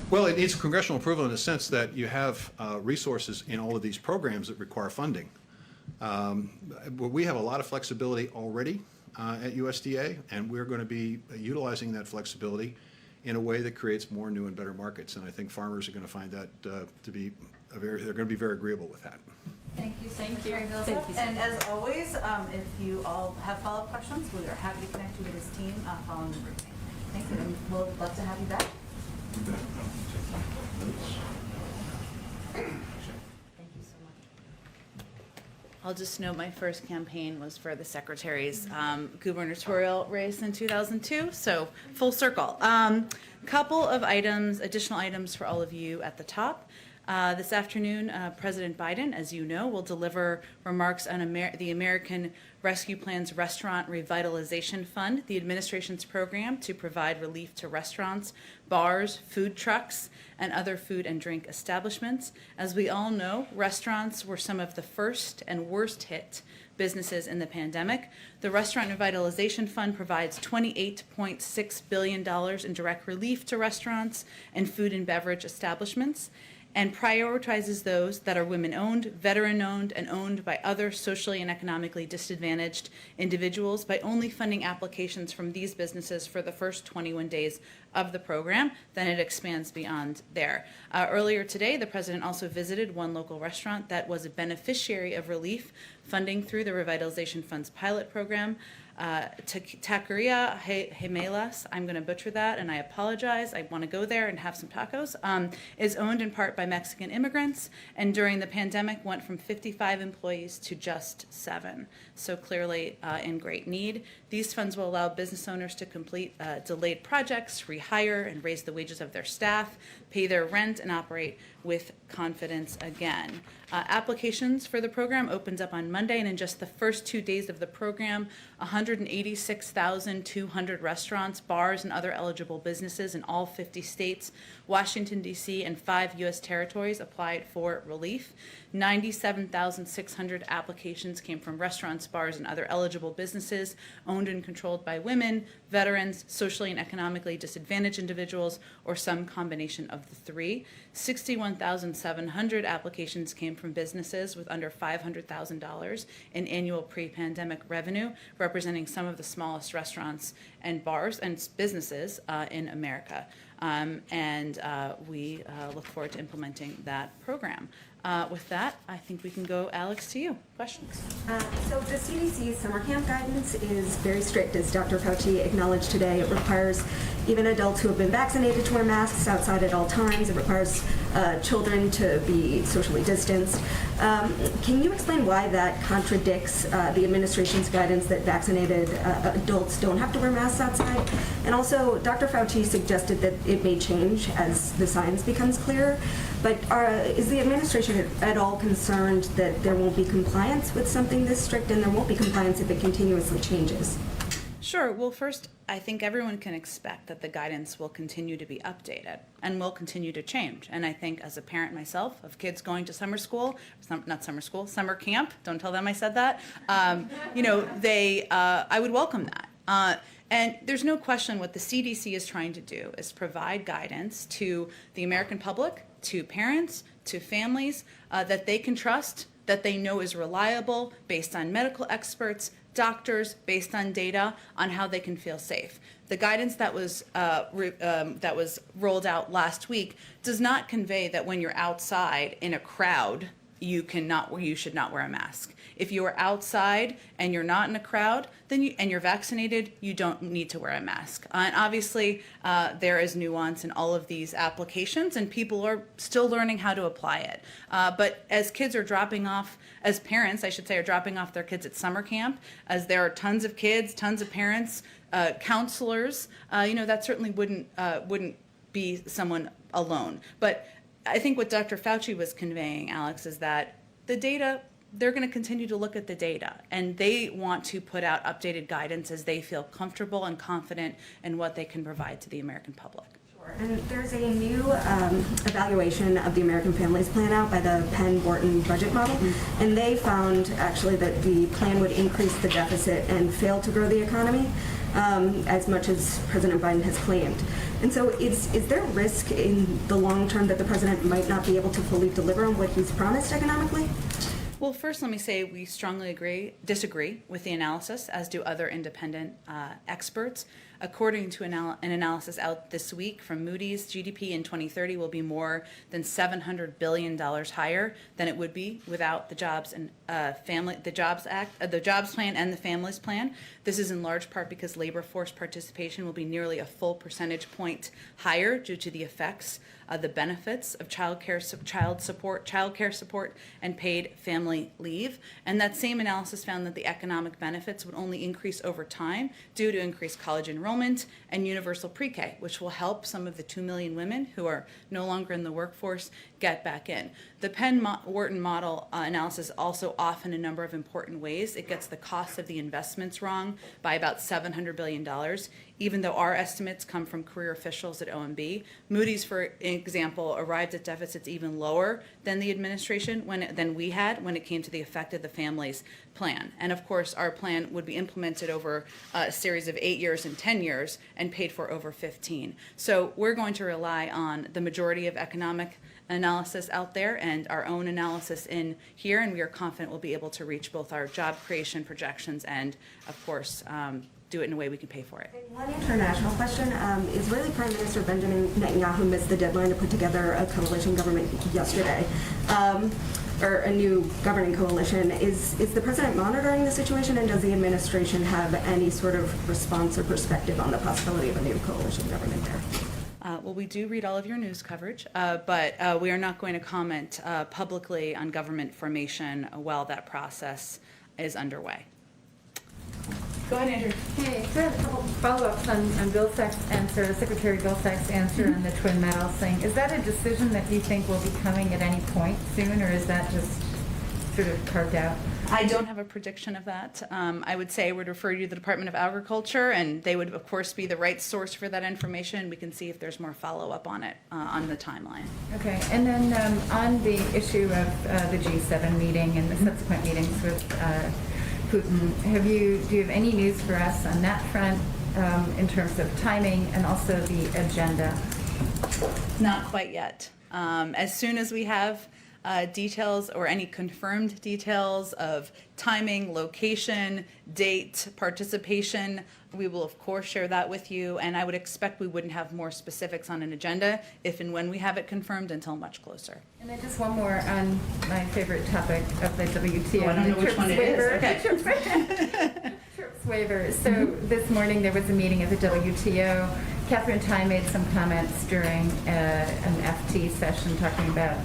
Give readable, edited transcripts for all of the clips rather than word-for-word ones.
Well, it needs congressional approval in the sense that you have resources in all of these programs that require funding. We have a lot of flexibility already at USDA, and we're going to be utilizing that flexibility in a way that creates more new and better markets. And I think farmers are going to find that to be they're going to be very agreeable with that. Thank you, Secretary Vilsack. And as always, if you all have follow-up questions, we are happy to connect you with his team following the briefing. Thank you, and we'll love to have you back. Thank you so much. I'll just note my first campaign was for the Secretary's gubernatorial race in 2002, so full circle. Couple of items, additional items for all of you at the top. This afternoon, President Biden, as you know, will deliver remarks on the American Rescue Plan's Restaurant Revitalization Fund, the administration's program to provide relief to restaurants, bars, food trucks, and other food and drink establishments. As we all know, restaurants were some of the first and worst hit businesses in the pandemic. The Restaurant Revitalization Fund provides $28.6 billion in direct relief to restaurants and food and beverage establishments, and prioritizes those that are women-owned, veteran-owned, and owned by other socially and economically disadvantaged individuals by only funding applications from these businesses for the first 21 days of the program. Then it expands beyond there. Earlier today, the president also visited one local restaurant that was a beneficiary of relief funding through the Revitalization Fund's pilot program. Taqueria Gemelas, I'm going to butcher that and I apologize, I want to go there and have some tacos, is owned in part by Mexican immigrants, and during the pandemic went from 55 employees to just 7, so clearly in great need. These funds will allow business owners to complete delayed projects, rehire and raise the wages of their staff, pay their rent, and operate with confidence again. Applications for the program opens up on Monday, and in just the first 2 days of the program, 186,200 restaurants, bars, and other eligible businesses in all 50 states, Washington, D.C., and 5 U.S. territories applied for relief. 97,600 applications came from restaurants, bars, and other eligible businesses owned and controlled by women, veterans, socially and economically disadvantaged individuals, or some combination of the three. 61,700 applications came from businesses with under $500,000 in annual pre-pandemic revenue, representing some of the smallest restaurants and bars and businesses in America. We look forward to implementing that program. With that, I think we can go, Alex, to you. Questions? So the CDC's summer camp guidance is very strict, as Dr. Fauci acknowledged today. It requires even adults who have been vaccinated to wear masks outside at all times. It requires children to be socially distanced. Can you explain why that contradicts the administration's guidance that vaccinated adults don't have to wear masks outside? And also, Dr. Fauci suggested that it may change as the science becomes clearer. But is the administration at all concerned that there won't be compliance with something this strict, and there won't be compliance if it continuously changes? Sure. Well, first, I think everyone can expect that the guidance will continue to be updated and will continue to change. And I think as a parent myself of kids going to summer school, summer camp, don't tell them I said that, I would welcome that. And there's no question what the CDC is trying to do is provide guidance to the American public, to parents, to families that they can trust, that they know is reliable, based on medical experts, doctors, based on data on how they can feel safe. The guidance that was rolled out last week does not convey that when you're outside in a crowd, you should not wear a mask. If you are outside and you're not in a crowd, and you're vaccinated, you don't need to wear a mask. And obviously, there is nuance in all of these applications, and people are still learning how to apply it. But as kids are dropping off, as parents, I should say, are dropping off their kids at summer camp, as there are tons of kids, tons of parents, counselors, that certainly wouldn't be someone alone. But I think what Dr. Fauci was conveying, Alex, is that the data, they're going to continue to look at the data, and they want to put out updated guidance as they feel comfortable and confident in what they can provide to the American public. Sure. And there's a new evaluation of the American Families Plan out by the Penn-Wharton budget model, and they found actually that the plan would increase the deficit and fail to grow the economy as much as President Biden has claimed. And so is there risk in the long term that the president might not be able to fully deliver on what he's promised economically? Well, first, let me say we strongly disagree with the analysis, as do other independent experts. According to an analysis out this week from Moody's, GDP in 2030 will be more than $700 billion higher than it would be without the Jobs and the Jobs Act, the Jobs Plan, and the Families Plan. This is in large part because labor force participation will be nearly a full percentage point higher due to the effects of the benefits of child care support, and paid family leave. And that same analysis found that the economic benefits would only increase over time due to increased college enrollment and universal pre-K, which will help some of the 2 million women who are no longer in the workforce get back in. The Penn-Wharton model analysis also off in a number of important ways. It gets the cost of the investments wrong by about $700 billion, even though our estimates come from career officials at OMB. Moody's, for example, arrived at deficits even lower than the administration than we had when it came to the effect of the Families Plan. And of course, our plan would be implemented over a series of 8 years and 10 years and paid for over 15. So we're going to rely on the majority of economic analysis out there and our own analysis in here, and we are confident we'll be able to reach both our job creation projections and, of course, do it in a way we can pay for it. One international question. Israeli Prime Minister Benjamin Netanyahu missed the deadline to put together a coalition government yesterday, or a new governing coalition. Is the president monitoring the situation, and does the administration have any sort of response or perspective on the possibility of a new coalition government there? Well, we do read all of your news coverage, but we are not going to comment publicly on government formation while that process is underway. Go ahead, Andrew. Hey, so I have a couple follow-ups on Vilsack's answer, Secretary Vilsack's answer on the Twin Metals thing. Is that a decision that you think will be coming at any point soon, or is that just sort of carved out? I don't have a prediction of that. I would say I would refer you to the Department of Agriculture, and they would, of course, be the right source for that information. We can see if there's more follow-up on it on the timeline. Okay, and then on the issue of the G7 meeting and the subsequent meetings with Putin, do you have any news for us on that front in terms of timing and also the agenda? Not quite yet. As soon as we have details or any confirmed details of timing, location, date, participation, we will of course share that with you, and I would expect we wouldn't have more specifics on an agenda if and when we have it confirmed until much closer. And then just one more on my favorite topic of the WTO. I don't know which one it is. Okay. TRIPS waiver. So this morning there was a meeting of the WTO. Catherine Tai made some comments during an FT session talking about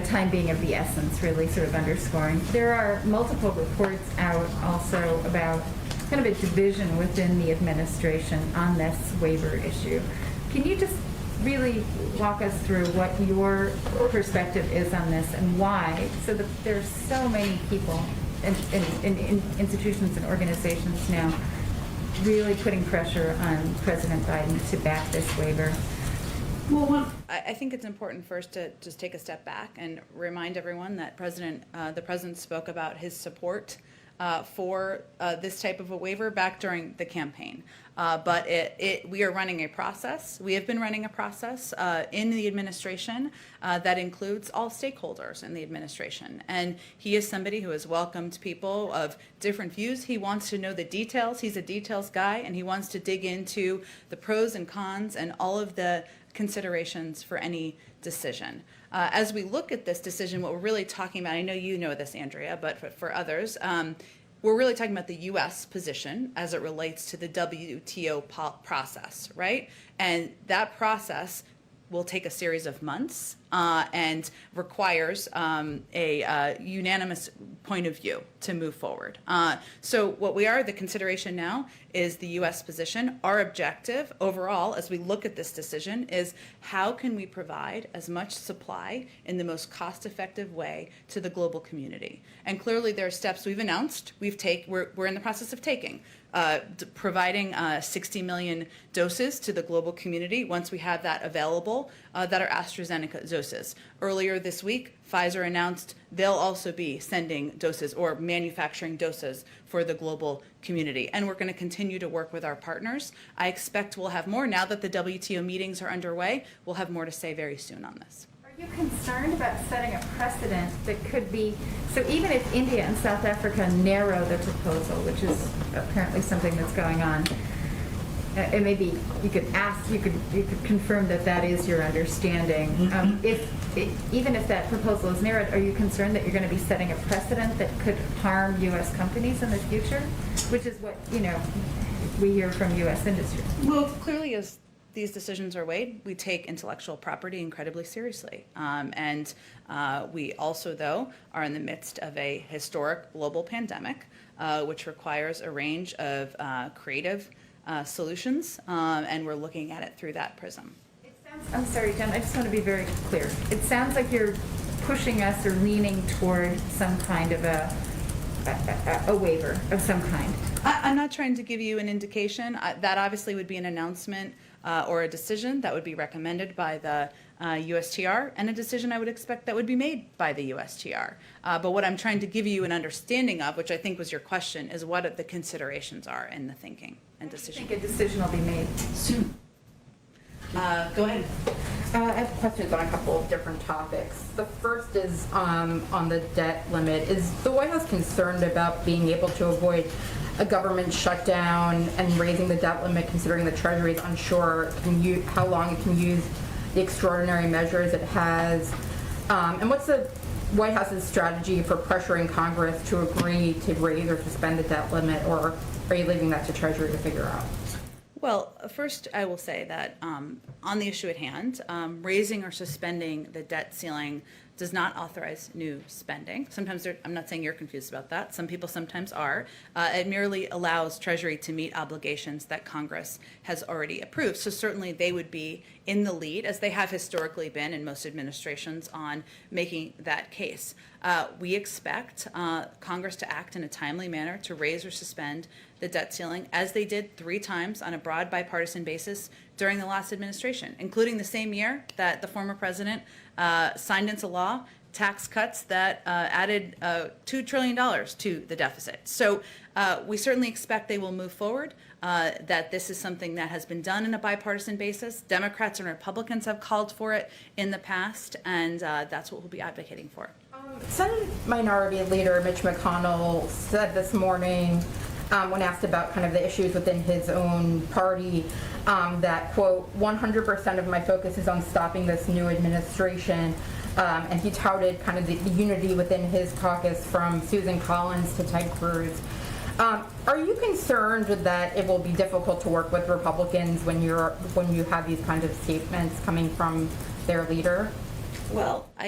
time being of the essence, really sort of underscoring. There are multiple reports out also about kind of a division within the administration on this waiver issue. Can you just really walk us through what your perspective is on this and why? So that there's so many people in institutions and organizations now really putting pressure on President Biden to back this waiver. Well, I think it's important first to just take a step back and remind everyone that the president spoke about his support for this type of a waiver back during the campaign. But we are running a process. We have been running a process in the administration that includes all stakeholders in the administration. And he is somebody who has welcomed people of different views. He wants to know the details. He's a details guy, and he wants to dig into the pros and cons and all of the considerations for any decision. As we look at this decision, what we're really talking about, I know you know this, Andrea, but for others, we're really talking about the U.S. position as it relates to the WTO process, right? And that process will take a series of months and requires a unanimous point of view to move forward. So what the consideration now is the U.S. position. Our objective overall, as we look at this decision, is how can we provide as much supply in the most cost-effective way to the global community? And clearly there are steps we've announced, we're in the process of taking. providing 60 million doses to the global community once we have that available that are AstraZeneca doses. Earlier this week, Pfizer announced they'll also be sending doses or manufacturing doses for the global community. And we're going to continue to work with our partners. I expect we'll have more. Now that the WTO meetings are underway, we'll have more to say very soon on this. Are you concerned about setting a precedent that could be, so even if India and South Africa narrow the proposal, which is apparently something that's going on, and maybe you could ask, you could confirm that that is your understanding. Even if that proposal is narrowed, are you concerned that you're going to be setting a precedent that could harm U.S. companies in the future? Which is what, we hear from U.S. industry. Well, clearly, as these decisions are weighed, we take intellectual property incredibly seriously. We also, though, are in the midst of a historic global pandemic, which requires a range of creative solutions, and we're looking at it through that prism. I'm sorry, Jen, I just want to be very clear. It sounds like you're pushing us or leaning toward some kind of a waiver of some kind. I'm not trying to give you an indication. That obviously would be an announcement or a decision that would be recommended by the USTR, and a decision I would expect that would be made by the USTR. But what I'm trying to give you an understanding of, which I think was your question, is what the considerations are in the thinking and decision. I think a decision will be made soon. Go ahead. I have questions on a couple of different topics. The first is on the debt limit. Is the White House concerned about being able to avoid a government shutdown and raising the debt limit, considering the Treasury is unsure how long it can use the extraordinary measures it has? And what's the White House's strategy for pressuring Congress to agree to raise or suspend the debt limit, or are you leaving that to Treasury to figure out? Well, first I will say that on the issue at hand, raising or suspending the debt ceiling does not authorize new spending. Sometimes I'm not saying you're confused about that. Some people sometimes are. It merely allows Treasury to meet obligations that Congress has already approved. So certainly they would be in the lead, as they have historically been in most administrations, on making that case. We expect Congress to act in a timely manner to raise or suspend the debt ceiling, as they did 3 times on a broad bipartisan basis during the last administration, including the same year that the former president signed into law tax cuts that added $2 trillion to the deficit. So we certainly expect they will move forward, that this is something that has been done on a bipartisan basis. Democrats and Republicans have called for it in the past, and that's what we'll be advocating for. Senate Minority Leader Mitch McConnell said this morning, when asked about kind of the issues within his own party, that, quote, 100% of my focus is on stopping this new administration. And he touted kind of the unity within his caucus, from Susan Collins to Ted Cruz. Are you concerned that it will be difficult to work with Republicans when you have these kinds of statements coming from their leader? Well, I